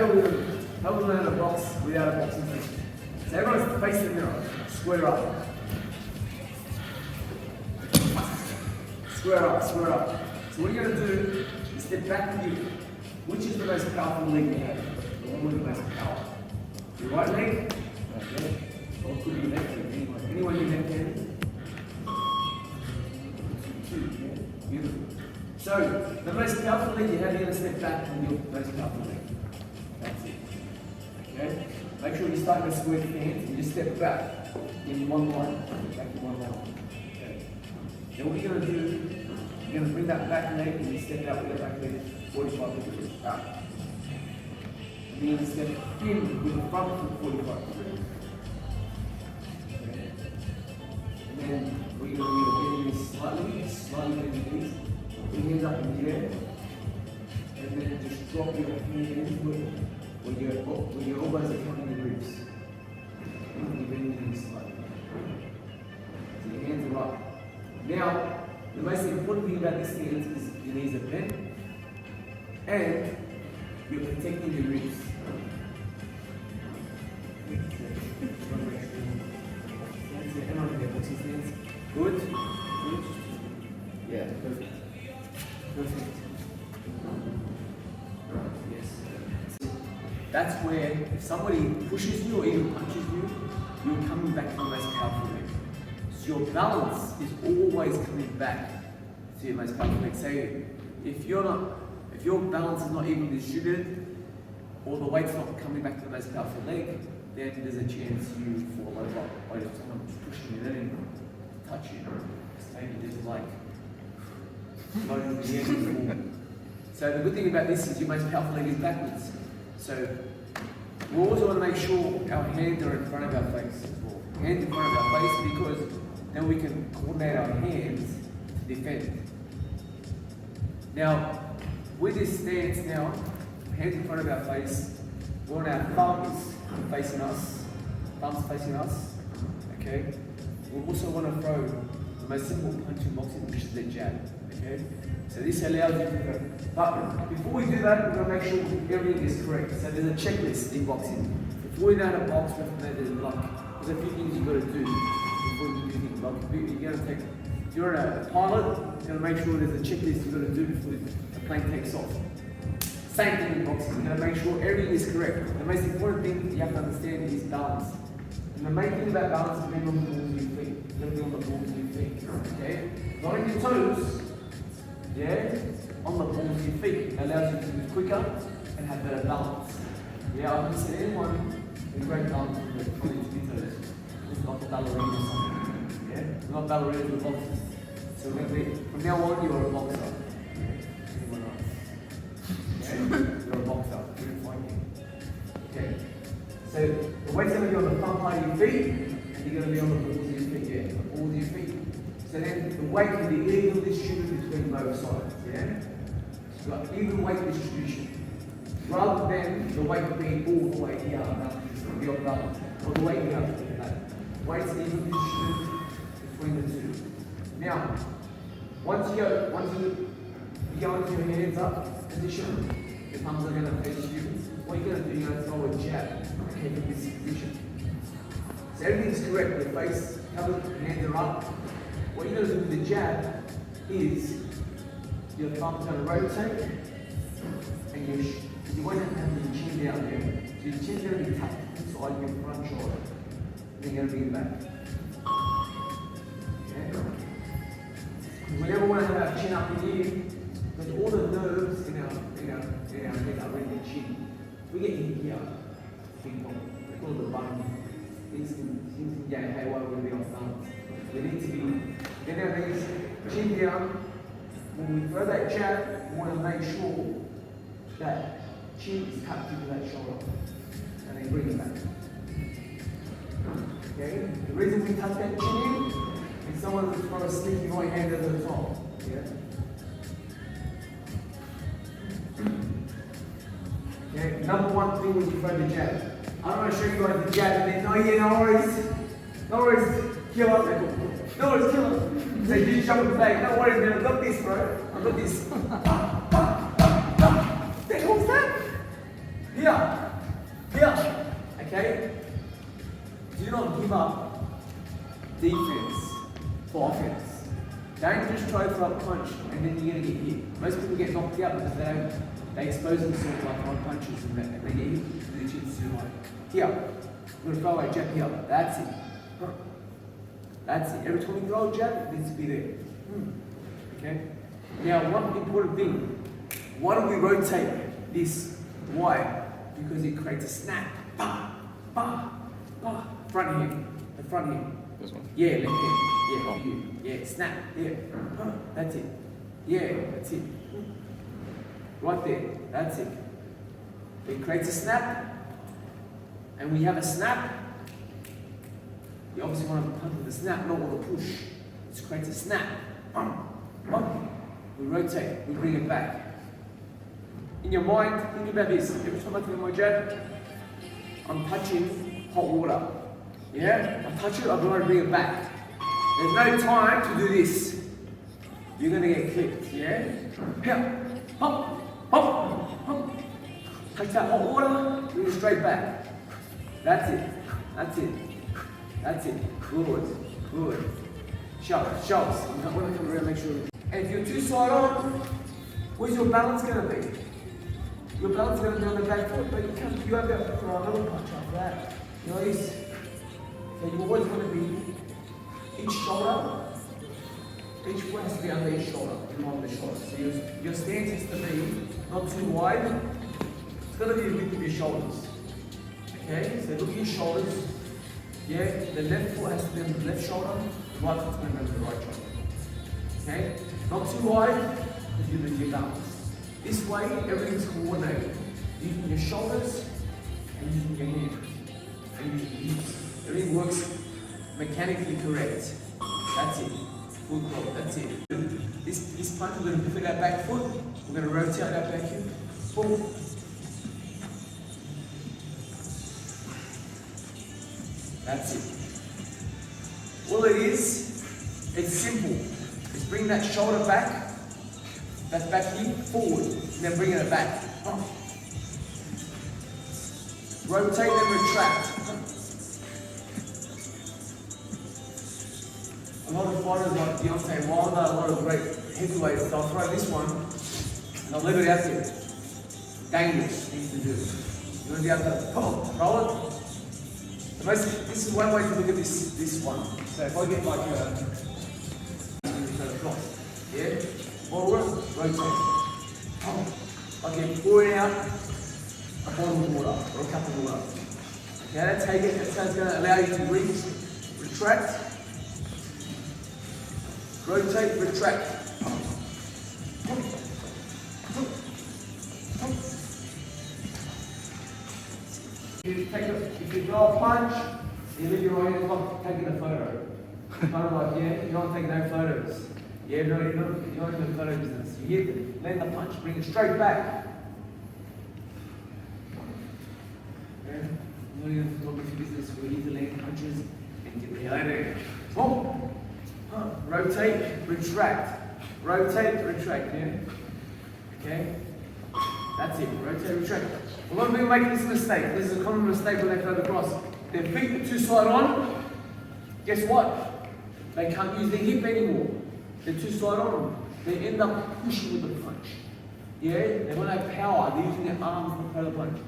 how we learn a box without a boxing position. So everyone's face the mirror, square up. Square up, square up. So what you're going to do is step back with you. Which is the most powerful leg you have? The one with the most power. Your right leg, right leg, or it could be left leg, anyone your left hand. Two, yeah, beautiful. So, the most powerful leg you have, you're going to step back from your most powerful leg. That's it. Okay? Make sure you start with square hands and just step back in one line. Back in one line. Okay. Then what you're going to do, you're going to bring that back leg and you step out with that back leg 45 degrees out. And then you're going to step in with the front foot 45 degrees. Okay. And then what you're going to do is bend your knees slightly bend your knees. Bring your hands up in the air. And then just drop your hands where your elbows are coming the ribs. And you bend your knees slightly. So your hands are up. Now, the most important thing about this stance is your knees are bent and you're protecting your ribs. Good? Good? Yeah, perfect. Perfect. Yes. That's where if somebody pushes you or even punches you, you're coming back from the most powerful leg. So your balance is always coming back to your most powerful leg. Say if your balance is not evenly distributed or the weight's not coming back to the most powerful leg, then there's a chance you fall over or if someone's pushing you, they didn't touch you. Maybe just like floating in the air before. So the good thing about this is your most powerful leg is backwards. So we always want to make sure our hands are in front of our face as well. Hands in front of our face because then we can coordinate our hands to defend. Now, with this stance now, hands in front of our face, we want our thumbs facing us, okay? We also want to throw the most simple punch in boxing, which is the jab, okay? So this allows you to go. But before we do that, we're going to make sure everything is correct. So there's a checklist in boxing. Before we know how to box, we have to know there's a few things you've got to do before you do things. Like you're going to take, if you're a pilot, you're going to make sure there's a checklist you've got to do before the plane takes off. Same thing in boxing. You're going to make sure everything is correct. The most important thing you have to understand is balance. And the main thing about balance is being on the balls of your feet. You're going to be on the balls of your feet. Okay? Not on your toes. Yeah? On the balls of your feet. It allows you to move quicker and have better balance. Yeah, I haven't seen anyone with great balance with their 22 toes. It's like a ballerina or something. Yeah? We're not ballerinas, we're boxers. So we're going to be, from now on, you're a boxer. Anyone else? Okay? You're a boxer. You're fighting. Okay? So the weight's going to be on the front part of your feet, and you're going to be on the balls of your feet, yeah? The balls of your feet. So then the weight can be evenly distributed between both sides, yeah? So you've got even weight distribution. Rather than the weight being all the way here, the off balance, or the weight here, like, weight's evenly distributed between the two. Now, once you go into your hands up position, your thumbs are going to face you. What you're going to do, you're going to throw a jab, okay, from this position. So everything's correct, your face covered, hands are up. What you're going to do with the jab is your thumb's going to rotate and you won't have your chin down there. So your chin's going to be tucked inside your front shoulder. And you're going to bring it back. Okay? We never want to have our chin up in here because all the nerves in our head are in the chin. We get in here, big one. We call it the bone. Things can get haywire when we are balance. They need to be, get our knees, chin down. When we throw that jab, we want to make sure that chin is tucked into that shoulder. And then bring it back. Okay? The reason we tuck that chin in is someone that's got a sneaky right hand over the top. Yeah? Okay, number one thing when you throw the jab. I don't want to show you guys the jab and then, oh yeah, no worries, kill up, no worries, kill up. So you jump in the bag, no worries, man, I've got this, bro, I've got this. What was that? Yeah, here, here, okay? Do not give up defense for offense. Don't just try for a punch and then you're gonna get hit. Most people get knocked out because they expose themselves like hard punches and they get hit with their chin's too high. Here, I'm gonna throw a jab here. That's it. That's it. Every time you throw a jab, it needs to be there. Okay? Now, one important thing. Why don't we rotate this? Why? Because it creates a snap. Bah, bah, bah. Front hand. The front hand. This one? Yeah, left hand. Yeah, for you. Yeah, snap. Yeah. That's it. Yeah, that's it. Right there. That's it. It creates a snap. And when you have a snap, you obviously want to punch with a snap, not with a push. It creates a snap. We rotate, we bring it back. In your mind, think about this. Every time I throw my jab, I'm touching hot water. Yeah? I touch it, I'm going to bring it back. There's no time to do this. You're going to get clipped, yeah? Here, hop, hop, hop. Touch that hot water, bring it straight back. That's it, that's it, that's it. Good, good. Shoves, shoves. We're not going to come around, make sure. And if you're too side on, where's your balance going to be? Your balance is going to be on the back foot, but you have that for another punch after that. You know this? So you always want to be each shoulder, each foot has to be under each shoulder, and on the shoulder. So your stance has to be not too wide. It's going to be a width of your shoulders. Okay? So look at your shoulders. Yeah? The left foot has to be on the left shoulder, the right foot's going to go to the right shoulder. Okay? Not too wide, because you lose your balance. This way, everything's coordinated. Using your shoulders and using your hands and using your hips. Everything works mechanically correct. That's it. Full club. That's it. This punch, we're going to pivot our back foot. We're going to rotate our back hip. Boom. That's it. All it is, it's simple. Just bring that shoulder back. That's back here, forward, and then bringing it back. Rotate and retract. A lot of fighters like Deontay Wilder, a lot of great heavyweights, they'll throw this one and they'll leave it out there. Dangerous thing to do. You want to be able to throw it. This is one way to look at this one. So if I get like yeah? Forward, rotate. I can pour it out a bottle of water or a cup of water. Okay, that's how you get that's how it's going to allow you to reach, retract, rotate, retract. If you throw a punch, you leave your right hand up taking a photo. Kind of like, yeah, you're not taking no photos. Yeah, no, you're not in the photo business. You hit it, land the punch, bring it straight back. Okay? You're not in the photography business where you need to land punches and get the hell out of there. Boom! Rotate, retract. Rotate, retract, yeah? Okay? That's it, rotate, retract. A lot of people make this mistake. This is a common mistake when they throw the cross. Their feet are too side on. Guess what? They can't use their hip anymore. They're too side on. They end up pushing with the punch. Yeah? They won't have power. They're using their arms to throw the punch.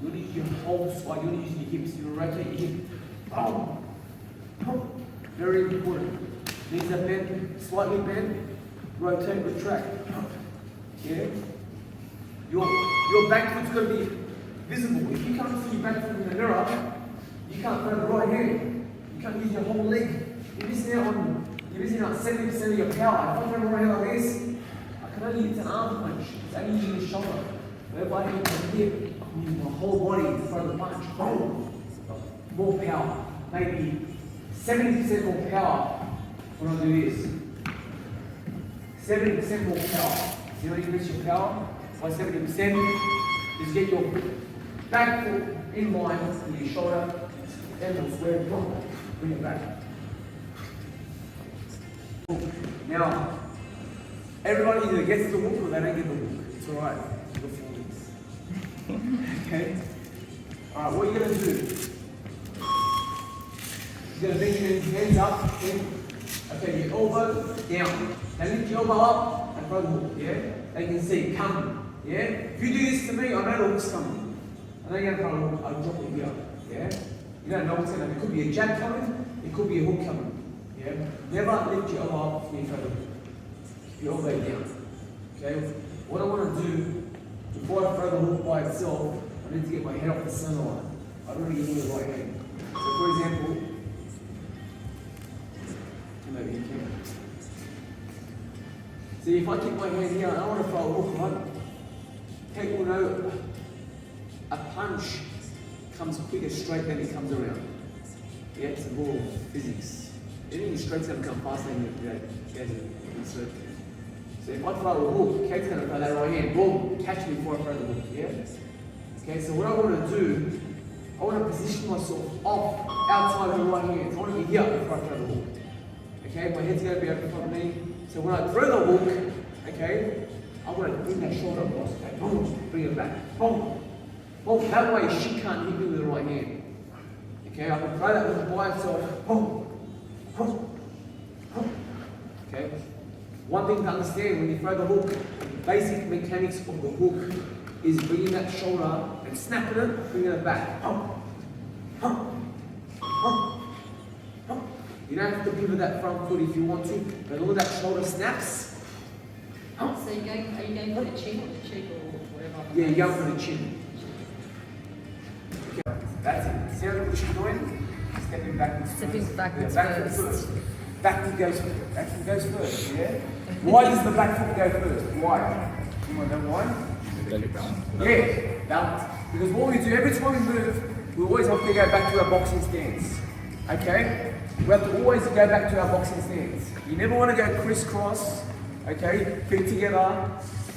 You want to use your whole spine. You want to use your hips. You want to rotate your hip. Boom! Boom! Very important. Knees are bent, slightly bent. Rotate, retract. Yeah? Your back foot's got to be visible. If you can't see your back foot in the mirror, you can't throw the right hand. You can't use your whole leg. You're missing out 70% of your power. If I throw my right hand like this, I can only use an arm punch. It's only using the shoulder. But if I hit my hip, I'm using my whole body to throw the punch. Boom! More power. Maybe 70% more power when I do this. 70% more power. See how you increase your power? By 70%, just get your back foot in line with your shoulder, elbow square, bring it back. Now, everybody either gets the hook or they don't get the hook. It's alright. Okay? Alright, what you're going to do, you're going to bring your hands up, in. Okay, your elbow down. Now lift your elbow up and throw the hook, yeah? They can see it coming, yeah? If you do this to me, I know the hook's coming. I know you're going to throw the hook, I'll drop it here, yeah? You don't know what's going to happen. It could be a jab coming, it could be a hook coming, yeah? Never lift your elbow up before you throw the hook. Keep your elbow down, okay? What I want to do, before I throw the hook by itself, I need to get my head off the center line. I don't want to get in the right hand. So for example, maybe you can. See, if I keep my hand here, I don't want to throw a hook, right? People know a punch comes quicker straight than it comes around. Yeah, it's a law of physics. Anything straight's going to come faster than it goes. So if I throw a hook, Kate's going to throw that right hand, boom, catch me before I throw the hook, yeah? Okay, so what I want to do, I want to position myself off, outside of the right hand. I want to be here before I throw the hook. Okay, my head's going to be over in front of me. So when I throw the hook, okay, I want to bring that shoulder across, okay, boom, bring it back, boom, boom. That way she can't hit me with the right hand. Okay, I can throw that hook by itself, boom, boom, boom. Okay. One thing to understand, when you throw the hook, the basic mechanics of the hook is bringing that shoulder and snapping it, bringing it back. You don't have to pivot that front foot if you want to, but all that shoulder snaps. So are you going for the chin or the cheek or whatever? Yeah, you're going for the chin. Okay, that's it. See what she's doing? Stepping backwards. Stepping backwards first. Back foot goes first. Back foot goes first, yeah? Why does the back foot go first? Why? You want to know why? Yeah, balance. Because what we do, every time we move, we always have to go back to our boxing stance. Okay? We have to always go back to our boxing stance. You never want to go crisscross, okay? Feet together,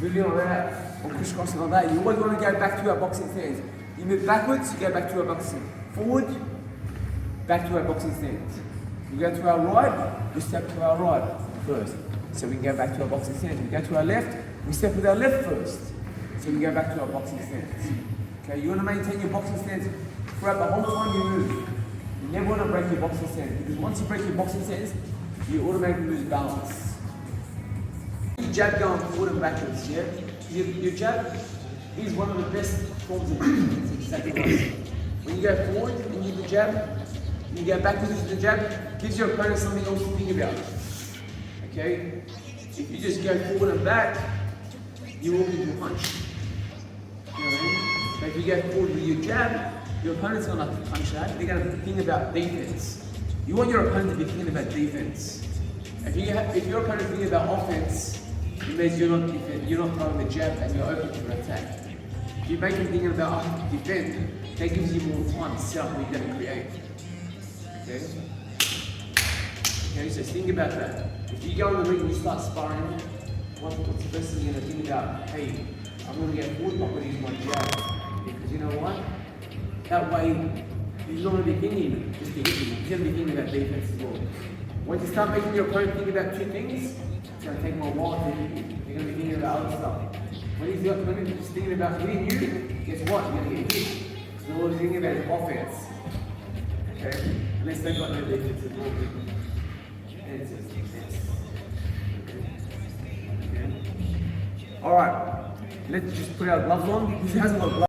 moving like that, or crisscrossing like that. You always want to go back to our boxing stance. You move backwards, you go back to our boxing. Forward, back to our boxing stance. We go to our right, we step to our right first. So we can go back to our boxing stance. We go to our left, we step with our left first. So we go back to our boxing stance. Okay, you want to maintain your boxing stance throughout the whole time you move. You never want to break your boxing stance, because once you break your boxing stance, you automatically lose balance. Your jab going forward and backwards, yeah? Your jab is one of the best forms of defense, exactly right. When you go forward and you do the jab, you go backwards into the jab, gives your opponent something else to think about. Okay? If you just go forward and back, you walk into a punch. You know what I mean? But if you go forward with your jab, your opponent's going to punch that. They're going to think about defense. You want your opponent to be thinking about defense. If your opponent's thinking about offense, it means you're not throwing the jab and you're open to attack. If you make him thinking about defense, that gives you more time to set up what you're going to create. Okay? Okay, so think about that. If you go in the ring and you start sparring, what's the first thing you're going to think about? Hey, I'm going to get forward, I'm going to use my jab. Because you know what? That way, he's not going to be thinking just to hit you. He's going to be thinking about defense as well. Once you start making your opponent think about two things, it's going to take more while to hit you. You're going to be thinking about other stuff. When he's thinking about hitting you, guess what? You're going to get hit. So all he's thinking about is offense. Okay? Unless they've got no defense as well. And it's just defense. Okay? Alright. Let's just put our gloves on. Who hasn't got gloves?